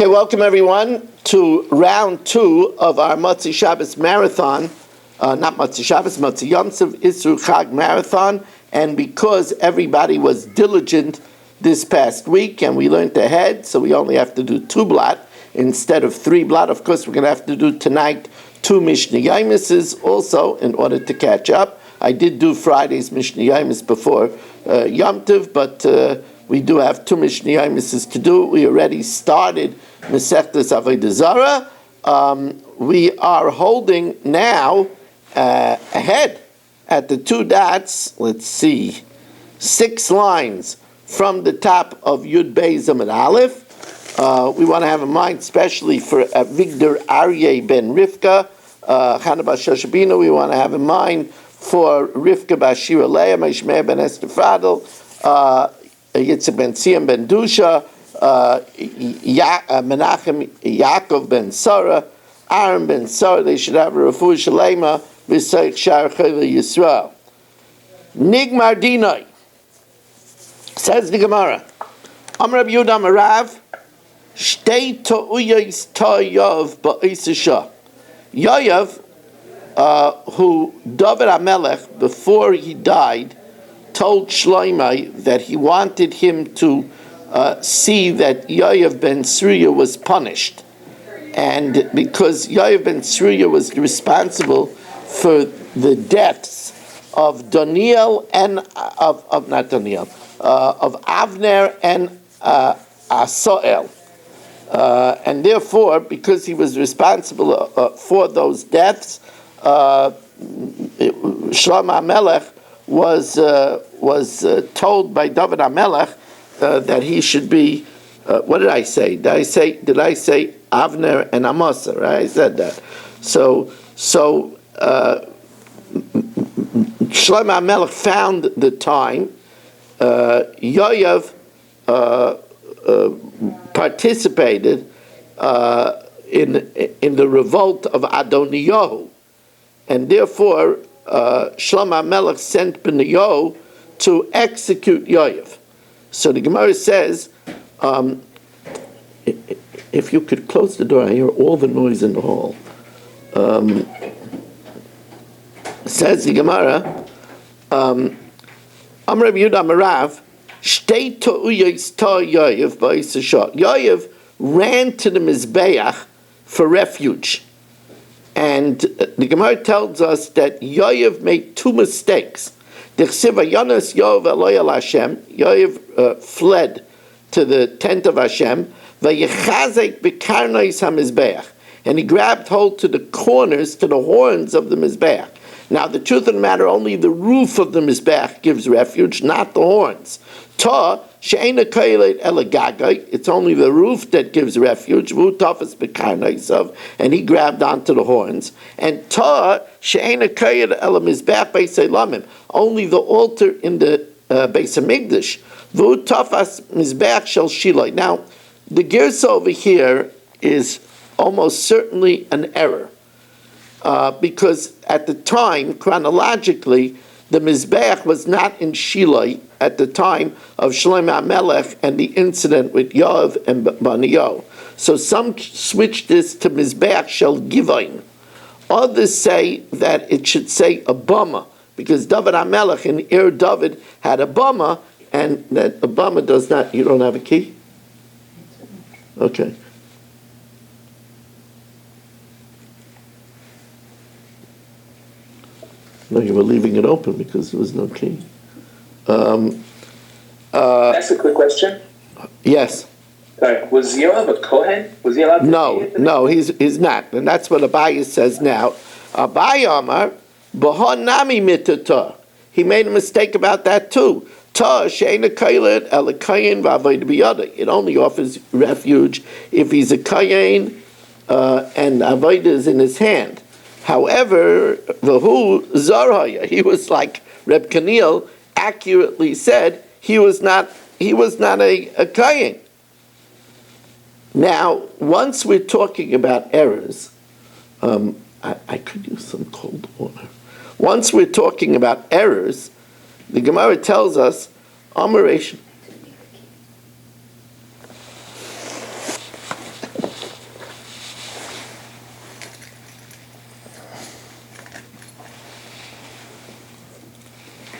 Okay, welcome everyone to round 2 of our Motzi Shabbos marathon. Not Motzi Shabbos, Motzi Yom Tov Isru Chag marathon. And because everybody was diligent this past week and we learned ahead, so we only have to do 2 blot instead of 3 blot. Of course, we're going to have to do tonight 2 Mishnah Yomises also in order to catch up. I did do Friday's Mishnah Yomis before Yom Tov, but we do have 2 Mishnah Yomises to do. We already started Masechtas Avodah Zarah. We are holding now ahead at the 2 dots. Let's see, 6 lines from the top of Yud Beis Amud Aleph. We want to have in mind, especially for Avigdor Aryeh ben Rivka, Chana Bas Shoshabina. We want to have in mind for Rivka Bas Shira Leah, Meshmeh ben Esther Fadel, Yitzhak ben Siyam ben Dusha, Menachem Yaakov ben Sarah, Aaron ben Sarah. They should have a refuah shalema v'seich shar chayla Yisrael. Nigmar Dinoi, says the Gemara. Amar Rabbi Yehuda Amar Rav, Shtei to'uyos to'yov ba'isasha. Yoav, who David HaMelech, before he died, told Shloimeh that he wanted him to see that Yoav ben Tzruya was punished. And because Yoav ben Tzruya was responsible for the deaths of Doniel and of Avner and Asael. And therefore, because he was responsible for those deaths, Shlomo HaMelech was told by David HaMelech that he should be. What did I say? Did I say Avner and Amasa? Right? I said that. So Shlomo HaMelech found the time. Yoav participated in the revolt of Adoniyahu, and therefore Shlomo HaMelech sent Benayahu to execute Yoav. So the Gemara says, if you could close the door, I hear all the noise in the hall. Says the Gemara, Amar Rabbi Yehuda Amar Rav, Shtei to'uyos to'Yoav ba'isasha. Yoav ran to the Mizbeach for refuge. And the Gemara tells us that Yoav made 2 mistakes. Yoav fled to the tent of Hashem, and he grabbed hold to the corners, to the horns of the Mizbeach. Now, the truth of the matter, only the roof of the Mizbeach gives refuge, not the horns. It's only the roof that gives refuge. And he grabbed onto the horns. And only the altar in the Beis Hamikdash. Now, the Gersa over here is almost certainly an error. Because at the time, chronologically, the Mizbeach was not in Shiloh at the time of Shlomo HaMelech and the incident with Yoav and Baniyo. So some switch this to Mizbeach Shel Givain. Others say that it should say a bama, because David HaMelech in Ir David had a bama, and that a bama does not. You don't have a key? Okay. No, you were leaving it open because there was no key. That's a quick question. Yes. Sorry, was Yoav a Kohen? Was he allowed to? No, he's not, and that's what Abaye says now. Abaye Amar Nami mitata. He made a mistake about that too. Ta she'ena kailet el kayin v'avodah biyada. It only offers refuge if he's a kayin and avodah is in his hand. However, Vahu Zarhaya, he was like Reb Kanil accurately said, he was not a kayin. Now, once we're talking about errors, I could use some cold water. Once we're talking about errors, the Gemara tells us, Amaration.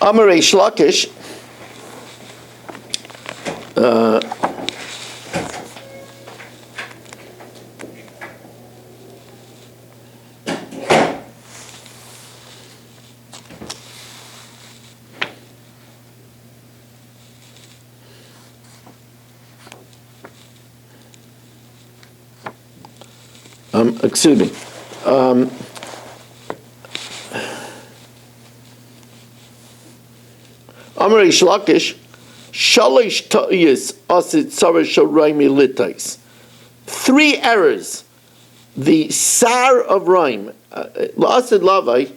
Amar Reish Lakish, excuse me. Amar Reish Lakish, Shalish Ta'iyas Asit Tzara Sharaimi Litais. 3 errors. The Sar of Raim, Lasid Lavai,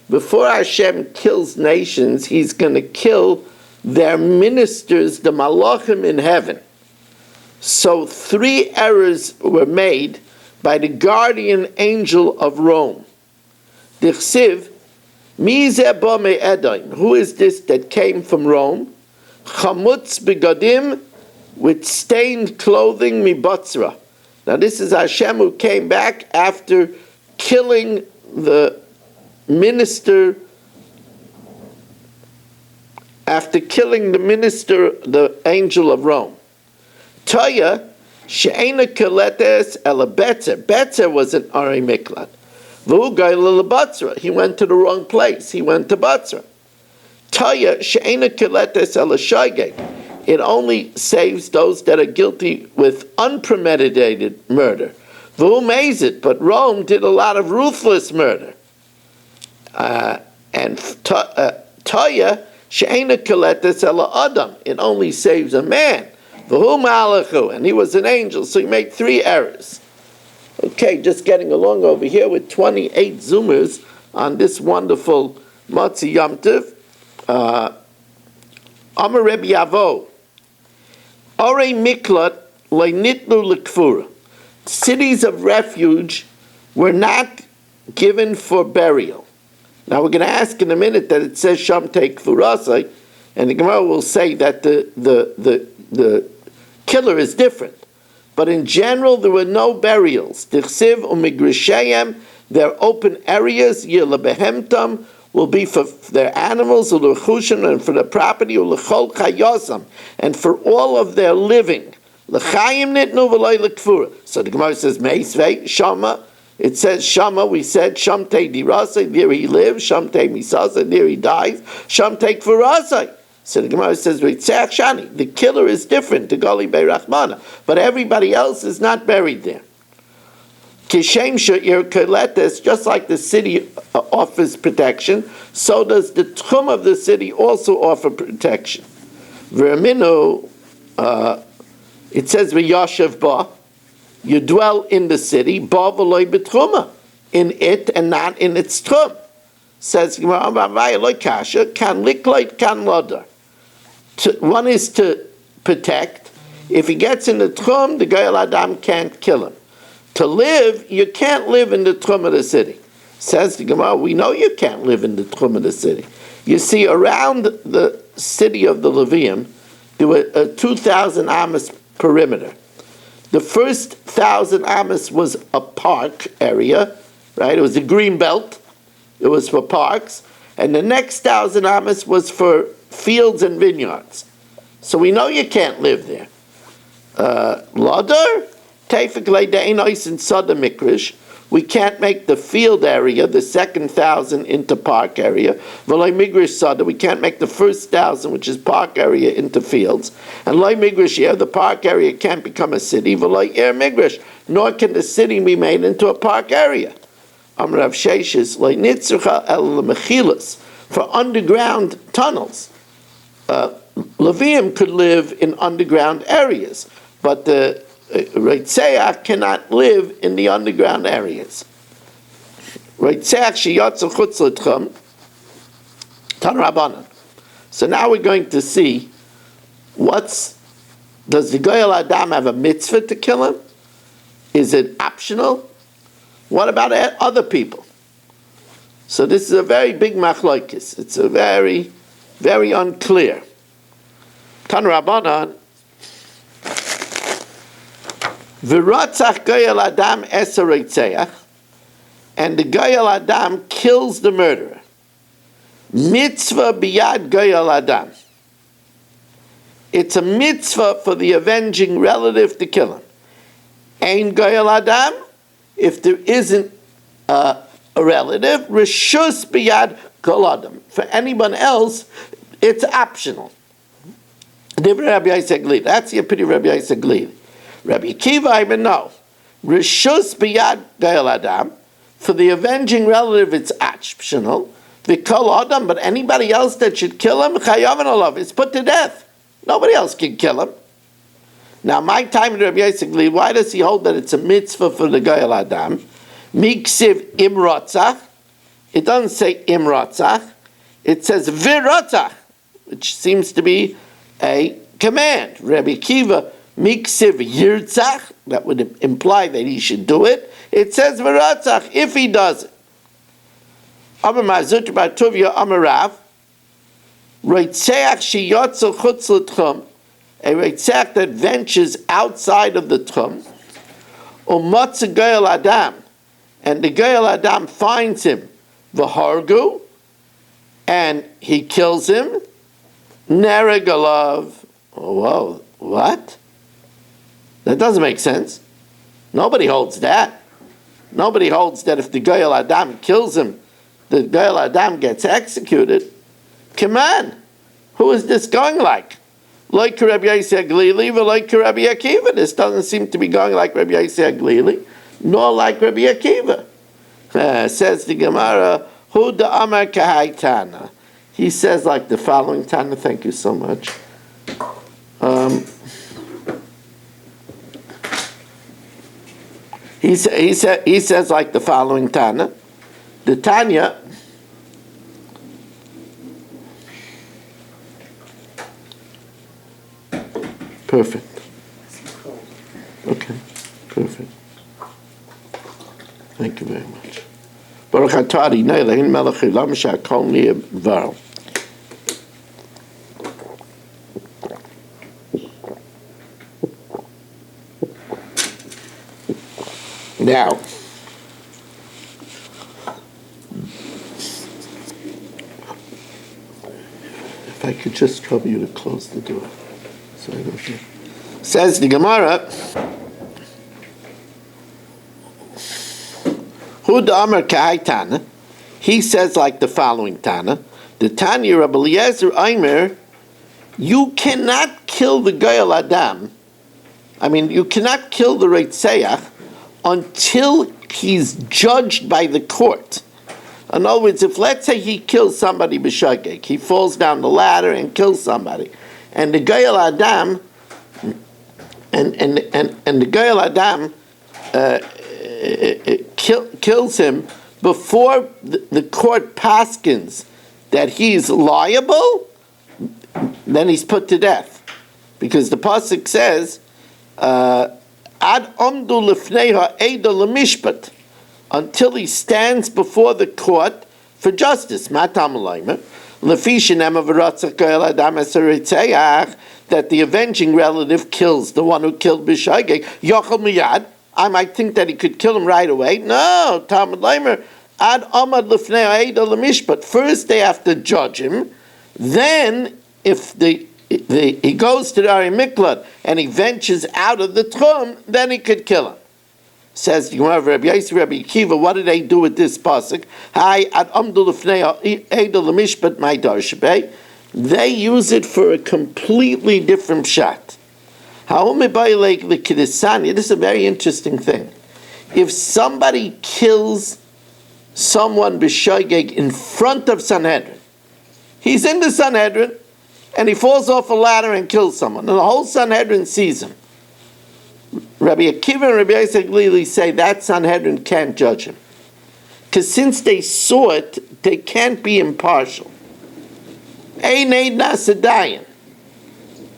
before Hashem kills nations, He's going to kill their ministers, the Malachim in heaven. So 3 errors were made by the guardian angel of Rome. Dichsiv, Mi ze ba me Edom. Who is this that came from Rome? Chamutz begadim, with stained clothing, mi batzra. Now this is Hashem who came back after killing the minister, the angel of Rome. Toya, she'ena keletes ela betzer. Betzer was an Ari Miklat. He went to the wrong place. He went to Batzra. Taya she'ena keletes ela shaygei. It only saves those that are guilty with unpremeditated murder. V'hu mezit, but Rome did a lot of ruthless murder. And Taya she'ena keletes ela adam. It only saves a man. V'hu malachu, and he was an angel, so he made 3 errors. Okay, just getting along over here with 28 zoomers on this wonderful Matzi Yom Tov. Amar Rebbe Yavo, Orei Miklat Leinitnu Lekfura. Cities of refuge were not given for burial. Now we're going to ask in a minute that it says Shamtei Kfurasai, and the Gemara will say that the killer is different. But in general, there were no burials. Tichsiv u'migrishayim, their open areas, yilabehemtam, will be for their animals, u'lechushim, and for their property, u'lechol chayosam, and for all of their living. L'chayim nitnu v'loy l'kfura. So the Gemara says, Meisvei, Shama, it says Shama, we said, Shamtei dirasai, there he lives, Shamtei misasai, there he dies, Shamtei kfurasai. So the Gemara says, the killer is different to Gali Bei Rachmana, but everybody else is not buried there. Kishem Sha'ir Koletes, just like the city offers protection, so does the Tchum of the city also offer protection. Verminu, it says, V'yashav ba, you dwell in the city, ba v'loy b'tchuma, in it and not in its Tchum. Says Gemara, kan likloit kan lodar. One is to protect. If he gets in the Tchum, the Goyal Adam can't kill him. To live, you can't live in the Tchum of the city. Says the Gemara, we know you can't live in the Tchum of the city. You see, around the city of the Levium, there were a 2,000 amas perimeter. The first 1,000 amas was a park area, right? It was a green belt. It was for parks. And the next 1,000 amas was for fields and vineyards. So we know you can't live there. Ladar, Tefik Leideinois in Sada Mikrish, we can't make the field area, the second 1,000, into park area. V'loi Migrish Sada, we can't make the first 1,000, which is park area, into fields. And Loi Migrish here, the park area can't become a city. V'loi Ir Migrish, nor can the city be made into a park area. Amrav Sheshis, Loi Nitzrucha El Mechilas, for underground tunnels. Levium could live in underground areas, but the Reitzeach cannot live in the underground areas. Reitzeach sheyatzu chutz l'tchum, Tan Rabbanan. So now we're going to see does the Goyal Adam have a mitzvah to kill him? Is it optional? What about other people? So this is a very big machlokes. It's a very, very unclear. Tan Rabbanan, v'ratzach Goyal Adam eser reitzeach, and the Goyal Adam kills the murderer. Mitzvah biyad goyal adam. It's a mitzvah for the avenging relative to kill him. Ein goyal adam, if there isn't a relative, reshus biyad kol adam. For anyone else, it's optional. That's the opinion of Rabbi Yisrael Glili. Rabbi Akiva, even no. Reshus biyad goyal adam. For the avenging relative, it's optional. The kol adam, but anybody else that should kill him, chayavan olav, is put to death. Nobody else can kill him. Now, my time in Rabbi Yisrael Glili, why does he hold that it's a mitzvah for the goyal adam? Miksiv imrotzach. It doesn't say imrotzach. It says virotzach, which seems to be a command. Rabbi Akiva, miksiv yirtzach, that would imply that he should do it. It says virotzach, if he does it. Amar Mazut bar Tuvia Amar Rav, Reitzeach sheyotzel chutz l'tchum, a reitzeach that ventures outside of the tchum, u'motze goyal adam, and the goyal adam finds him, v'hargu, and he kills him, nereg alav. Oh, whoa, what? That doesn't make sense. Nobody holds that. Nobody holds that if the goyal adam kills him, the goyal adam gets executed. Come on, who is this going like? Like Rabbi Yisrael Glili, but like Rabbi Akiva. This doesn't seem to be going like Rabbi Yisrael Glili, nor like Rabbi Akiva. Says the Gemara, Hu da Amar Kahai Tana. He says like the following Tana. Thank you so much. He says like the following Tana. The Tanya. Perfect. Okay, perfect. Thank you very much. Baruch atah Eloheinu melech haolam shehakol nהיה b'dvaro. Now, if I could just trouble you to close the door. So I don't hear. Says the Gemara, Hud Amar Kahai Tana. He says like the following Tana. The Tanya Rabbi Eliezer Aimer, you cannot kill the goyal adam. I mean, you cannot kill the Reitzeach until he's judged by the court. In other words, if let's say he kills somebody b'shogeg, he falls down the ladder and kills somebody, and the goyal adam, and the goyal adam kills him before the court paskins that he's liable, then he's put to death, because the pasuk says, "Ad omdu lifnei ha'eda lemishpat," until he stands before the court for justice. Matam alaymer. That the avenging relative kills the one who killed Bishageg. Yochel miyad. I might think that he could kill him right away. No, Talmud Leimer. Ad amad lifnei ha'eda lemishpat. First they have to judge him. Then, if he goes to the Ari Miklat and he ventures out of the Tchum, then he could kill him. Says the Gemara, Rabbi Yisrael, Rabbi Akiva, what did they do with this pasuk? They use it for a completely different shot. This is a very interesting thing. If somebody kills someone b'shogeg in front of Sanhedrin, he's in the Sanhedrin, and he falls off a ladder and kills someone, and the whole Sanhedrin sees him. Rabbi Akiva and Rabbi Yisrael Glili say that Sanhedrin can't judge him. Because since they saw it, they can't be impartial. Ein eid nasadayin.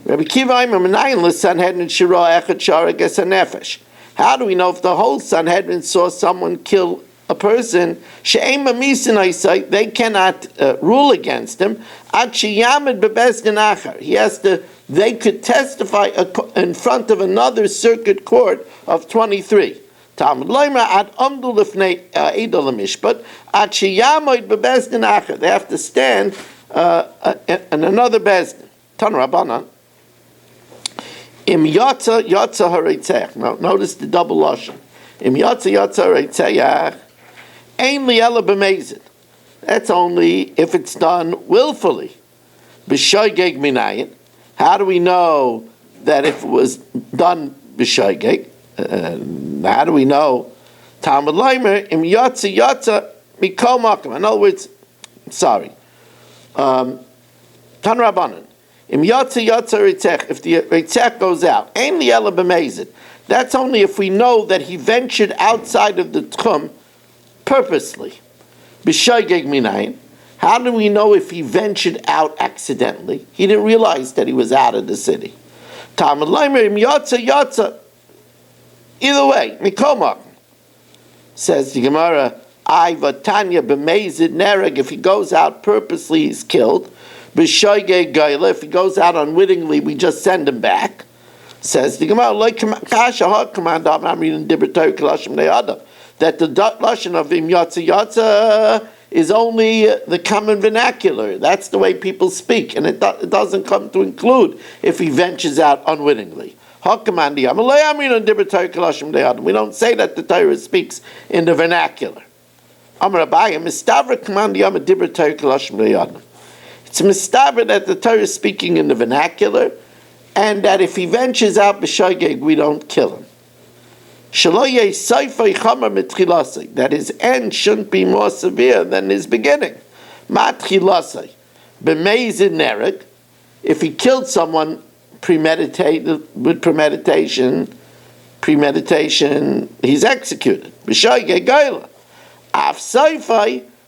Rabbi Akiva Aimer Menayin l'Sanhedrin shira echad sharag es hanefesh. How do we know if the whole Sanhedrin saw someone kill a person? She'ein mamisin aisai, they cannot rule against him. Ad sheyamed bebesdin achar. He has to. They could testify in front of another circuit court of 23. Talmud Loimer ad amdu lifnei edol mishpat ad sheyamoid bebezdin acher. They have to stand in another bezdin. Tan Rabbanan. Im yatsa haritzech. Now notice the double lashon. Im yatsa haritzech. Ein liela b'mezid. That's only if it's done willfully. B'shoygeg minayin. How do we know that if it was done b'shoygeg? How do we know? Talmud Leimer im yatsa mikol makom. In other words, sorry. Tan Rabbanan. Im yatsa ritzech. If the ritzech goes out, ein liela b'mezid. That's only if we know that he ventured outside of the tchum purposely. B'shoygeg minayin. How do we know if he ventured out accidentally? He didn't realize that he was out of the city. Talmud Leimer im yatsa. Either way, Mikomak. Says the Gemara, Vatanya b'mezid nereg. If he goes out purposely, he's killed. B'shoygeg gaila. If he goes out unwittingly, we just send him back. Says the Gemara, I'm reading that the lashon of im yatsa is only the common vernacular. That's the way people speak, and it doesn't come to include if he ventures out unwittingly. We don't say that the Torah speaks in the vernacular. It's mistaber that the Torah is speaking in the vernacular, and that if he ventures out b'shogeg, we don't kill him. That his end shouldn't be more severe than his beginning. If he killed someone with premeditation, he's executed.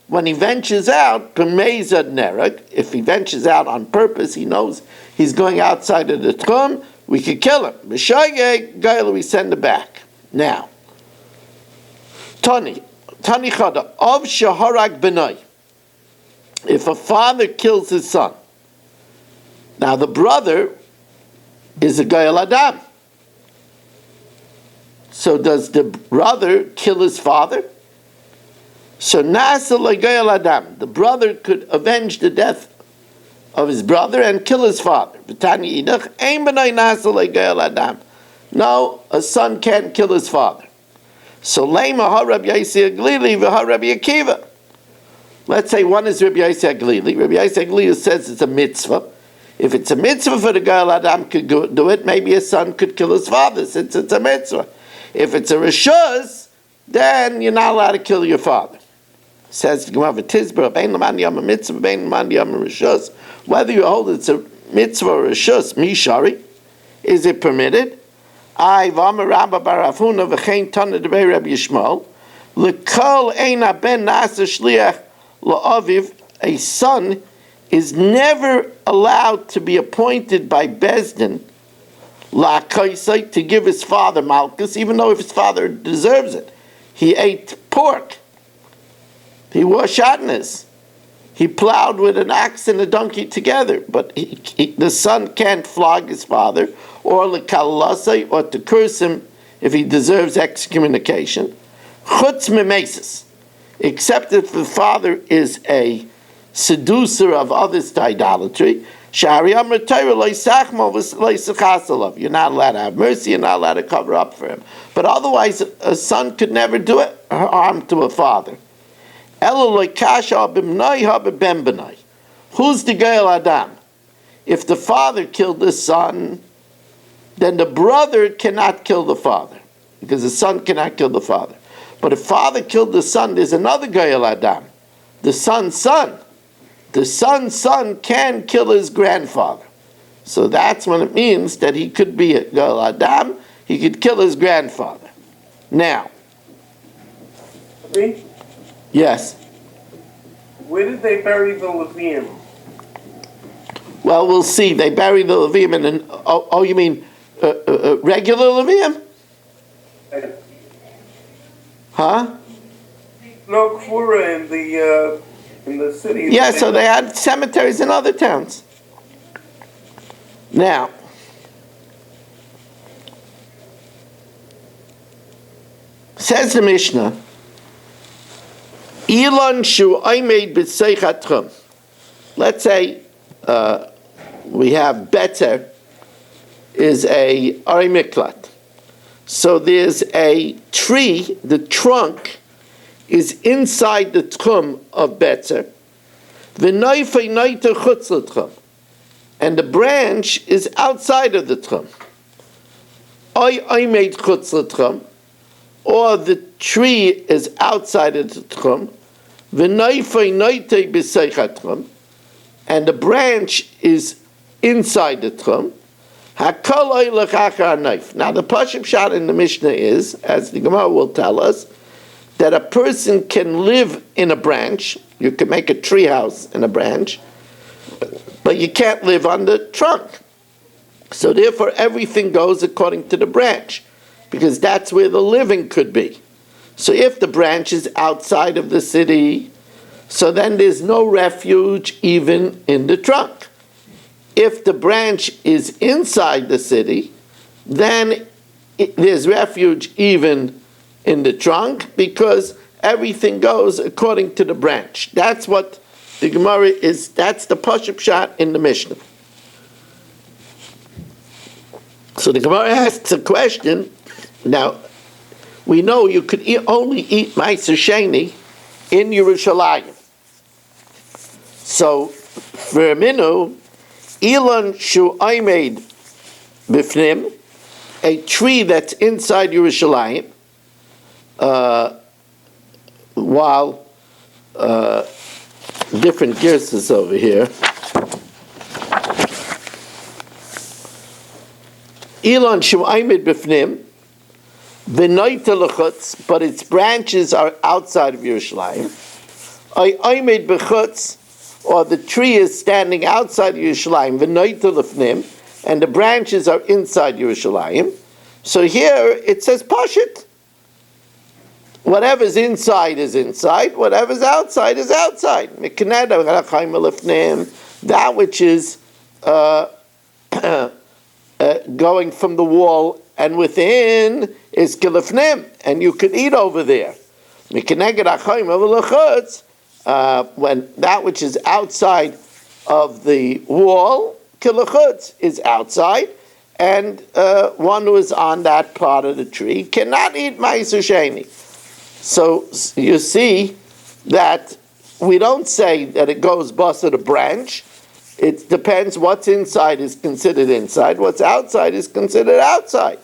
When he ventures out, if he ventures out on purpose, he knows he's going outside of the tchum, we could kill him. We send him back. Now, Tani Chada, of Shaharag Benai, if a father kills his son, now the brother is a Gayal Adam. So does the brother kill his father? So Nasa Gayal Adam, the brother could avenge the death of his brother and kill his father. V'tani Idach, Ein Benai Nasa Gayal Adam. No, a son can't kill his father. So Lema HaRabbi Yossi Aglili v'HaRabbi Akiva. Let's say one is Rabbi Yossi Aglili. Rabbi Yossi Aglili says it's a mitzvah. If it's a mitzvah for the Gayal Adam could do it, maybe a son could kill his father since it's a mitzvah. If it's a rishus, then you're not allowed to kill your father. Says the Gemara V'tizbar, Bein l'man yom a mitzvah, bein l'man yom a rishus. Whether you hold it's a mitzvah or a rishus, mishari, is it permitted? I v'amar Rabba bar Avuna v'chein tana d'bei Rabbi Yishmael l'kol ein ben nasa shliach la'aviv. A son is never allowed to be appointed by Bezdin la'kaisai to give his father malchus, even though if his father deserves it. He ate pork. He wore shatnez. He plowed with an axe and a donkey together, but the son can't flog his father, or l'kalasai, or to curse him if he deserves excommunication. Chutz mimesis, except if the father is a seducer of others to idolatry. You're not allowed to have mercy, you're not allowed to cover up for him. But otherwise, a son could never do harm to a father. Who's the Gayal Adam? If the father killed the son, then the brother cannot kill the father, because the son cannot kill the father. But if father killed the son, there's another Gayal Adam, the son's son. The son's son can kill his grandfather. So that's when it means that he could be a Gayal Adam, he could kill his grandfather. Now, yes. Where did they bury the Levium? Well, we'll see. They bury the Levium in an... Oh, you mean regular Levium? Huh? No, Kfura in the city. Yeah, so they had cemeteries in other towns. Now, Says the Mishnah, Elon shu made b'seichat tchum. Let's say we have better is a Ari Miklat. So there's a tree, the trunk is inside the tchum of better. V'noifei noiter chutz l'tchum. And the branch is outside of the tchum. I made chutz l'tchum. Or the tree is outside of the tchum. V'noifei noiter b'seichat tchum. And the branch is inside the tchum. Now the Pashut Pshat in the Mishnah is, as the Gemara will tell us, that a person can live in a branch. You can make a tree house in a branch, but you can't live on the trunk. So therefore everything goes according to the branch, because that's where the living could be. So if the branch is outside of the city, so then there's no refuge even in the trunk. If the branch is inside the city, then there's refuge even in the trunk, because everything goes according to the branch. That's what the Gemara is, that's the Pashut Pshat in the Mishnah. So the Gemara asks a question. Now, we know you could only eat Meiser Sheni in Yerushalayim. So, for a minu, Elon shu made bifnim, a tree that's inside Yerushalayim, while different gears over here. Elon shu made bifnim, v'noita lechutz, but its branches are outside of Yerushalayim. I made bechutz, or the tree is standing outside Yerushalayim, v'noita lefnim, and the branches are inside Yerushalayim. So here it says pashut. Whatever's inside is inside, whatever's outside is outside. That which is going from the wall and within is kilefnim, and you could eat over there. When that which is outside of the wall, kilechutz, is outside, and one who is on that part of the tree cannot eat ma'aser sheni. So you see that we don't say that it goes busted a branch. It depends what's inside is considered inside, what's outside is considered outside.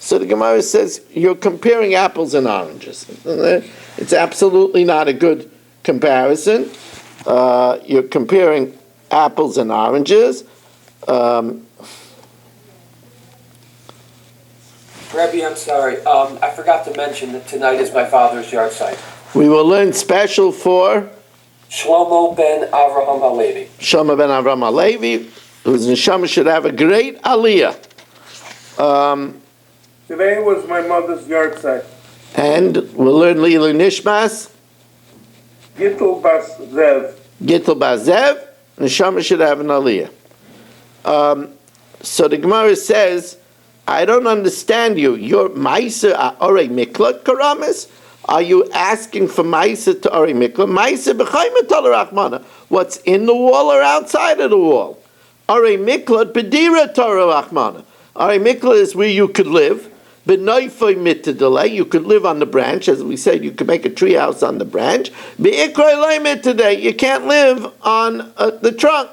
So the Gemara says you're comparing apples and oranges. It's absolutely not a good comparison. You're comparing apples and oranges. Rebbe, I'm sorry. I forgot to mention that tonight is my father's yard site. We will learn special for Shlomo ben Avraham Halevi. Shlomo ben Avraham Halevi, whose neshama should have a great aliyah. Today was my mother's yard site. And we'll learn Lilu Nishmas. Gittel Bas Zev. Gittel Bas Zev, neshama should have an aliyah. So the Gemara says, I don't understand you. Your Ma'aser Ore Miklat Karamis? Are you asking for Ma'aser to Ore Miklat? Ma'aser B'chayim Torah Rachmana. What's in the wall or outside of the wall? Ore Miklat B'dira Torah Rachmana. Ore Miklat is where you could live. B'noifoi mitadalei, you could live on the branch. As we said, you could make a tree house on the branch. B'ikroi loy mitadei, you can't live on the trunk.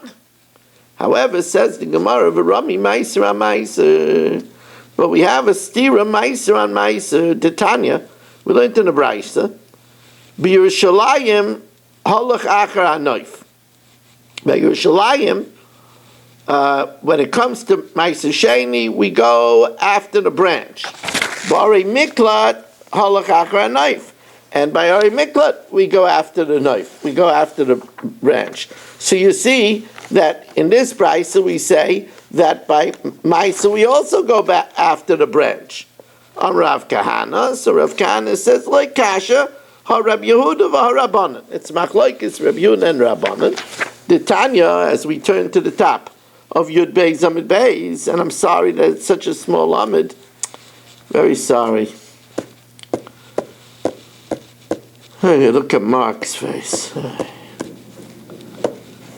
However, says the Gemara, V'rami Ma'aser HaMa'aser. But we have a stira Ma'aser on Ma'aser, Titania. We learned in the Braisa. B'Yerushalayim halach achar hanoif. By Yerushalayim, when it comes to Ma'aser Sheni, we go after the branch. B'Arei Miklat halach achar hanoif. And by Arei Miklat, we go after the knife. We go after the branch. So you see that in this Braisa we say that by Ma'aser we also go back after the branch. On Rav Kahana, so Rav Kahana says like Kasha, ha Rab Yehuda va Rabbanan. It's machlokes Rab Yehuda and Rabbanan. The Tanya, as we turn to the top of Yud Beis Amid Beis, and I'm sorry that it's such a small Amid. Very sorry. Hey, look at Mark's face.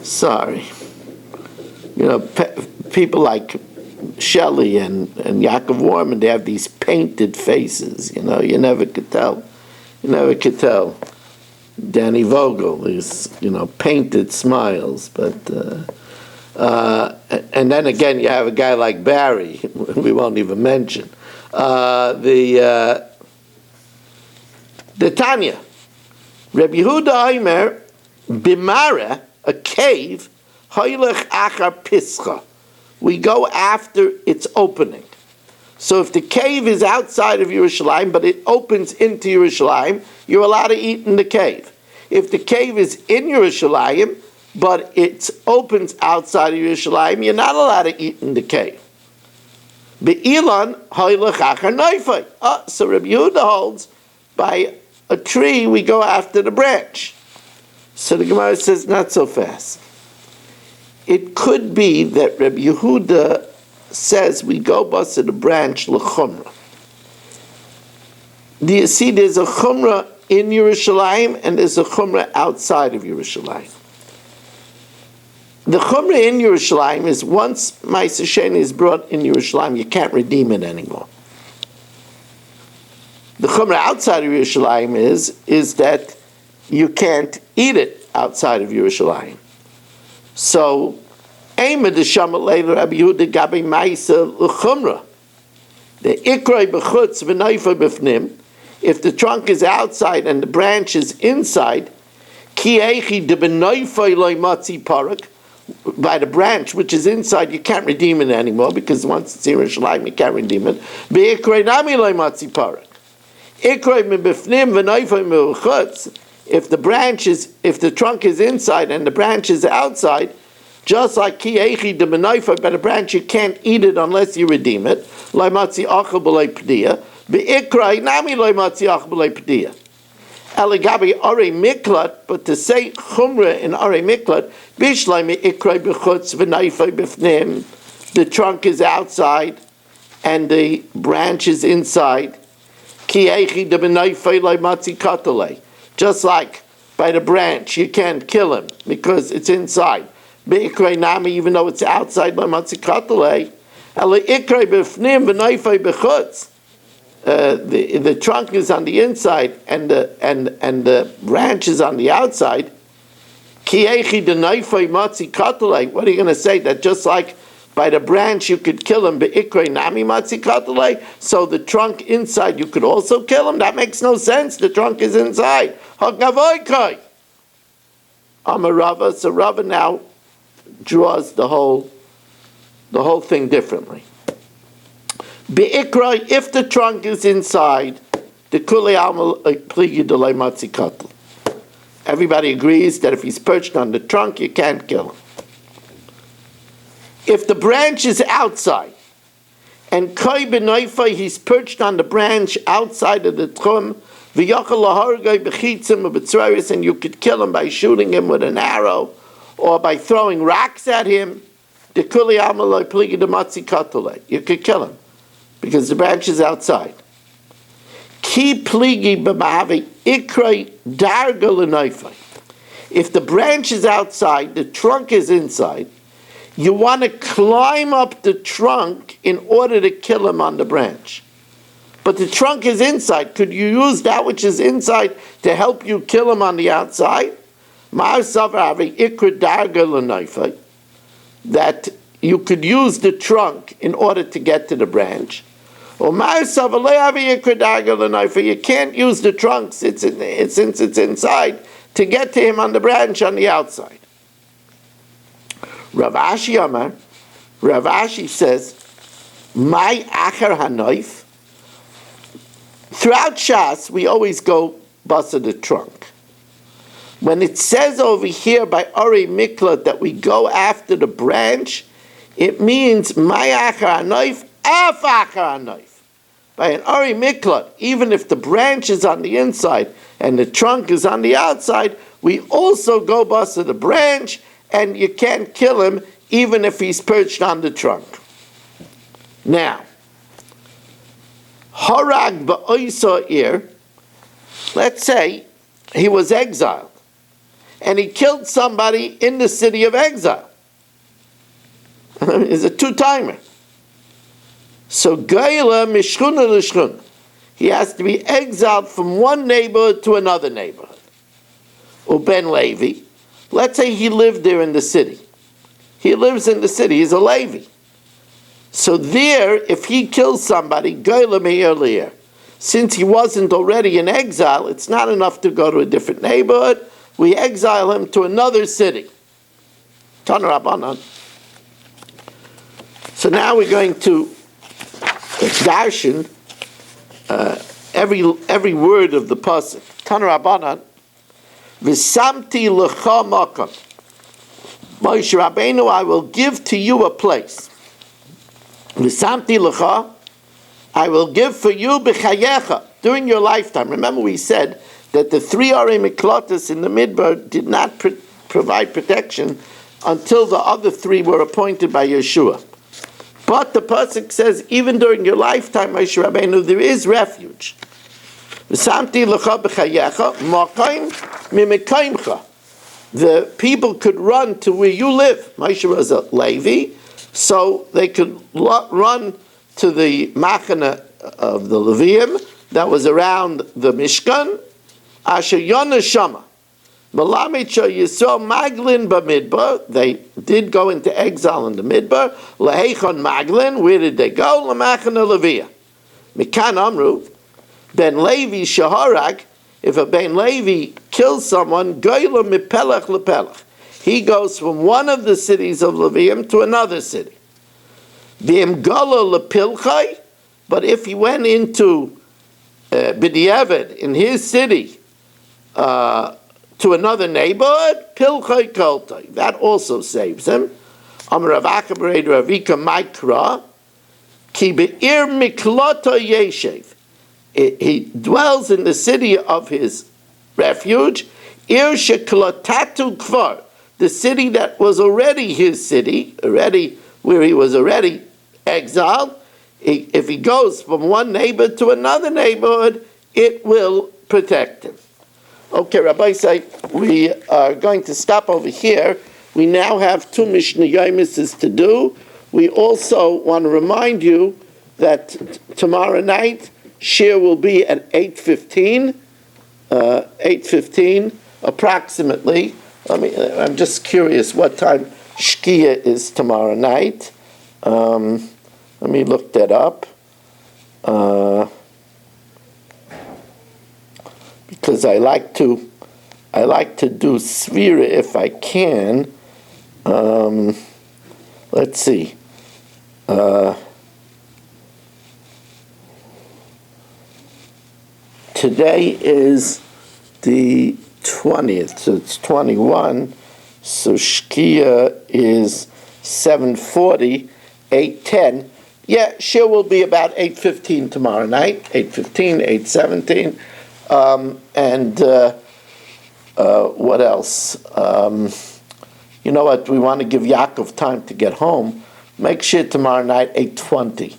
Sorry. You know, people like Shelley and Yaakov Warman, they have these painted faces, you know, you never could tell. You never could tell. Danny Vogel, these, you know, painted smiles, but, and then again, you have a guy like Barry, we won't even mention. The Tanya, Rabbi Yehuda Omer, Bimara, a cave, Hoylech Achar Pischa. We go after its opening. So if the cave is outside of Yerushalayim, but it opens into Yerushalayim, you're allowed to eat in the cave. If the cave is in Yerushalayim, but it opens outside of Yerushalayim, you're not allowed to eat in the cave. Be'ilan Hoylech Achar Noifai. So Rabbi Yehuda holds, by a tree we go after the branch. So the Gemara says, not so fast. It could be that Rabbi Yehuda says we go bust the branch l'chumra. Do you see there's a chumra in Yerushalayim and there's a chumra outside of Yerushalayim? The chumra in Yerushalayim is once Ma'aser Sheni is brought in Yerushalayim, you can't redeem it anymore. The chumra outside of Yerushalayim is that you can't eat it outside of Yerushalayim. So, Eimah d'shama leila Rabbi Yehuda gabi ma'isa l'chumra. The ikroi b'chutz v'noifoi b'fnim. If the trunk is outside and the branch is inside, ki eichi de b'noifoi loy matzi parak. By the branch which is inside, you can't redeem it anymore because once it's in Yerushalayim, you can't redeem it. Be'ikroi nami loy matzi parak. Ikroi b'fnim v'noifoi b'chutz. If the trunk is inside and the branch is outside, just like ki eichi de b'noifoi, by the branch you can't eat it unless you redeem it. Loy matzi achel b'loy p'diya. Be'ikrai nami loy matzi achel b'loy p'diya. Eligabi arei miklat, but to say chumra in arei miklat, bishlai me'ikrai b'chutz v'noifoi b'fnim. The trunk is outside and the branch is inside. Ki eichi de b'noifoi loy matzi katalei. Just like by the branch, you can't kill him because it's inside. Be'ikrei nami, even though it's outside, the trunk is on the inside and the branch is on the outside. What are you going to say? That just like by the branch you could kill him, so the trunk inside you could also kill him? That makes no sense. The trunk is inside. Rava. So Rava now draws the whole thing differently. If the trunk is inside, the kulei alma pligi delay matzi katel. Everybody agrees that if he's perched on the trunk, you can't kill him. If the branch is outside, and koi b'noifai, he's perched on the branch outside of the tchum, v'yachal lahargai b'chitzim b'tzraris, and you could kill him by shooting him with an arrow, or by throwing rocks at him, the kuli amaloi pligi de matzi katole. You could kill him, because the branch is outside. Ki pligi b'mahavi ikrai darga l'noifai. If the branch is outside, the trunk is inside, you want to climb up the trunk in order to kill him on the branch. But the trunk is inside. Could you use that which is inside to help you kill him on the outside? That you could use the trunk in order to get to the branch. You can't use the trunk since it's inside to get to him on the branch on the outside. Rav Ashi says, "My achar hanoif." Throughout Shas, we always go basa the trunk. When it says over here by Ari Miklat that we go after the branch, it means my achar hanoif, af achar hanoif. By an Ari Miklat, even if the branch is on the inside and the trunk is on the outside, we also go basa the branch. And you can't kill him even if he's perched on the trunk. Now, harag ba'oisa ir. Let's say he was exiled, and he killed somebody in the city of exile. It's a two-timer. So Gaila Mishchuna L'Shchuna. He has to be exiled from one neighborhood to another neighborhood. Uben Levi, let's say he lived there in the city. He lives in the city, he's a Levi. So there, if he kills somebody, Gaila Meir Leir, since he wasn't already in exile, it's not enough to go to a different neighborhood. We exile him to another city. Tana Rabbanan. So now we're going to darshan every word of the pasuk. Tana Rabbanan. V'samti l'cha makam. Moshe Rabbeinu, I will give to you a place. V'samti l'cha, I will give for you b'chayecha, during your lifetime. Remember we said that the 3 Arei Miklotis in the Midbar did not provide protection until the other 3 were appointed by Yeshua. But the pasuk says, even during your lifetime, Moshe Rabbeinu, there is refuge. V'samti l'cha b'chayecha, makayim mimekayimcha. The people could run to where you live. Moshe was a Levi, so they could run to the machana of the Levium that was around the Mishkan. Asher Yonah Shama. Malamed Yisrael Maglin b'Midbar. They did go into exile in the Midbar. Lehechon Maglin. Where did they go? Lamachana Levia. Mikan Amru. Ben Levi Shaharag. If a Ben Levi kills someone, Goyla mipelach lepelach. He goes from one of the cities of Levium to another city. V'im Gola lepilchai. But if he went into B'diavad in his city to another neighborhood, pilchai koltai. That also saves him. Amar Rav Akabar Ravika Maikra ki be'ir miklota yeshev. He dwells in the city of his refuge, Ir sheklotatu kvar, the city that was already his city, already where he was already exiled. If he goes from one neighbor to another neighborhood, it will protect him. Okay, Rabbi say we are going to stop over here. We now have 2 Mishnah Yomises to do. We also want to remind you that tomorrow night Shir will be at 8:15, 8:15 approximately. I'm just curious what time Shkia is tomorrow night. Let me look that up. Because I like to do Svira if I can. Let's see. Today is the 20th, so it's 21. So Shkia is 7:40, 8:10. Yeah, Shir will be about 8:15 tomorrow night, 8:15, 8:17. And what else? You know what? We want to give Yaakov time to get home. Make sure tomorrow night, 8:20.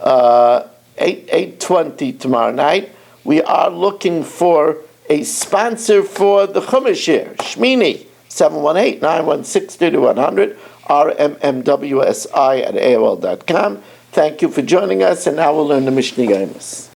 8:20 tomorrow night. We are looking for a sponsor for the Chumash Shir. Shmini, 718-916-3100, rmmwsi@aol.com. Thank you for joining us, and now we'll learn the Mishnah Yomis.